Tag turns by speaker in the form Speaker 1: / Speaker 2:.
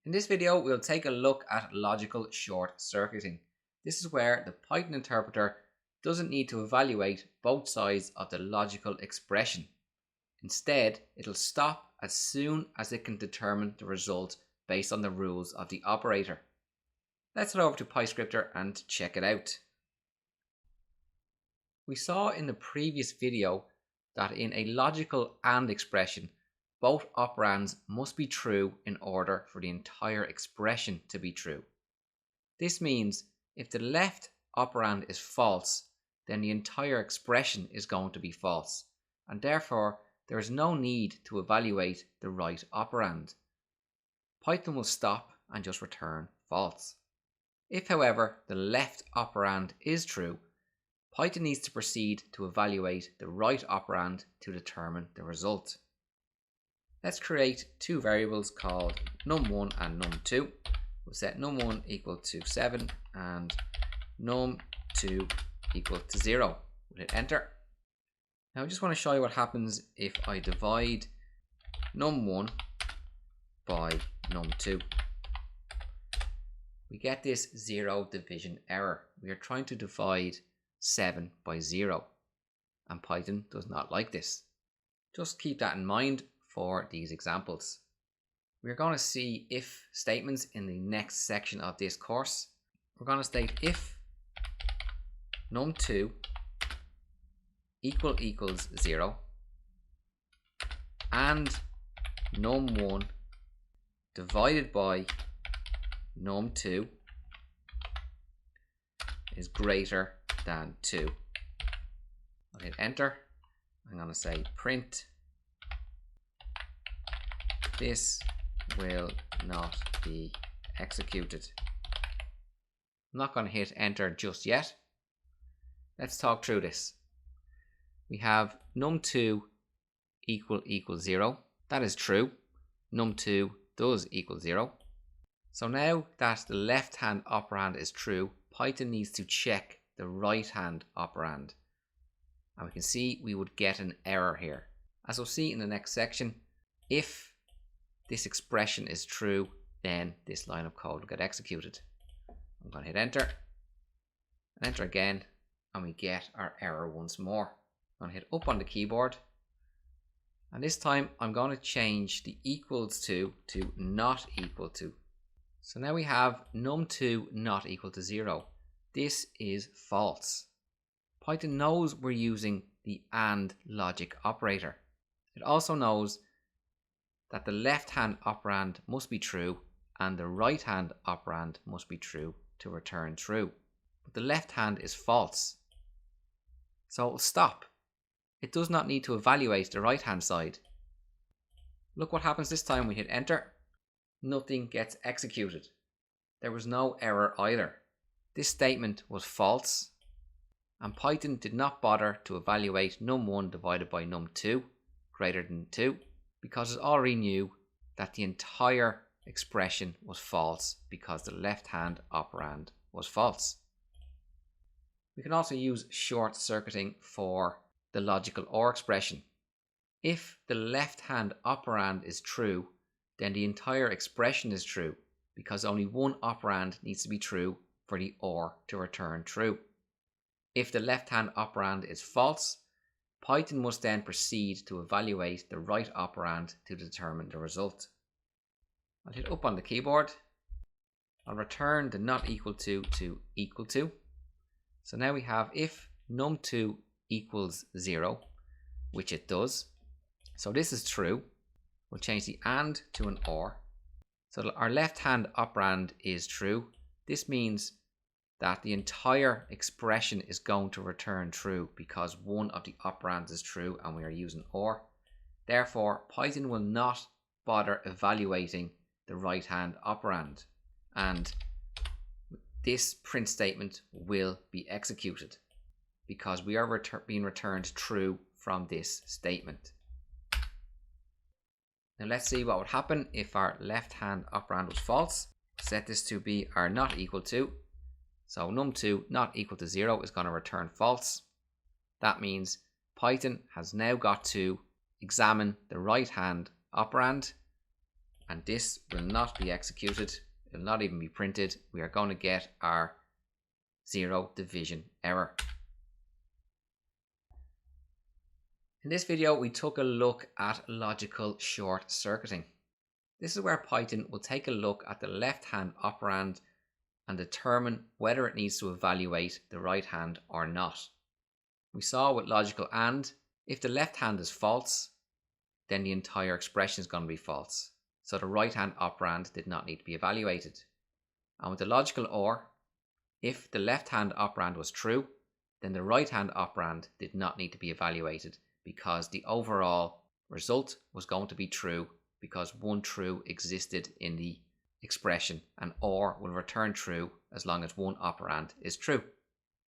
Speaker 1: In this video, we'll take a look at logical short circuiting. This is where the Python interpreter doesn't need to evaluate both sides of the logical expression. Instead, it'll stop as soon as it can determine the result based on the rules of the operator. Let's head over to PyScripter and check it out. We saw in the previous video that in a logical AND expression, both operands must be true in order for the entire expression to be true. This means if the left operand is false, then the entire expression is going to be false, and therefore there is no need to evaluate the right operand. Python will stop and just return false. If, however, the left operand is true, Python needs to proceed to evaluate the right operand to determine the result. Let's create two variables called num1 and num2. We'll set num1 equal to 7 and num2 equal to 0. We'll hit enter. Now I just want to show you what happens if I divide num1 by num2. We get this 0 division error. We are trying to divide 7 by 0, and Python does not like this. Just keep that in mind for these examples. We're going to see if statements in the next section of this course. We're going to state if num2 equals 0 and num1 divided by num2 is greater than 2. I'll hit enter. I'm going to say print this will not be executed. I'm not going to hit enter just yet. Let's talk through this. We have num2 equals 0. That is true. Num2 does equal 0. So now that the left hand operand is true, Python needs to check the right hand operand. And we can see we would get an error here. As we'll see in the next section, if this expression is true, then this line of code will get executed. I'm going to hit enter, and enter again, and we get our error once more. I'm going to hit up on the keyboard, and this time I'm going to change the equals to not equal to. So now we have num2 not equal to 0. This is false. Python knows we're using the AND logic operator. It also knows that the left hand operand must be true and the right hand operand must be true to return true. But the left hand is false. So it will stop. It does not need to evaluate the right hand side. Look what happens this time. We hit enter. Nothing gets executed. There was no error either. This statement was false, and Python did not bother to evaluate num1 divided by num2 greater than 2 because it already knew that the entire expression was false because the left hand operand was false. We can also use short circuiting for the logical OR expression. If the left hand operand is true, then the entire expression is true because only one operand needs to be true for the OR to return true. If the left hand operand is false, Python must then proceed to evaluate the right operand to determine the result. I'll hit up on the keyboard. I'll return the not equal to equal to. So now we have if num2 equals 0, which it does. So this is true. We'll change the AND to an OR. So our left hand operand is true. This means that the entire expression is going to return true because one of the operands is true and we are using OR. Therefore, Python will not bother evaluating the right hand operand, and this print statement will be executed because we are being returned true from this statement. Now let's see what would happen if our left hand operand was false. Set this to be our not equal to. So num2 not equal to 0 is going to return false. That means Python has now got to examine the right hand operand and this will not be executed. It will not even be printed. We are going to get our zero division error. In this video, we took a look at logical short circuiting. This is where Python will take a look at the left-hand operand and determine whether it needs to evaluate the right hand or not. We saw with logical AND, if the left hand is false, then the entire expression is going to be false. So the right-hand operand did not need to be evaluated. And with the logical OR, if the left-hand operand was true, then the right-hand operand did not need to be evaluated because the overall result was going to be true because one true existed in the expression, and OR will return true as long as one operand is true.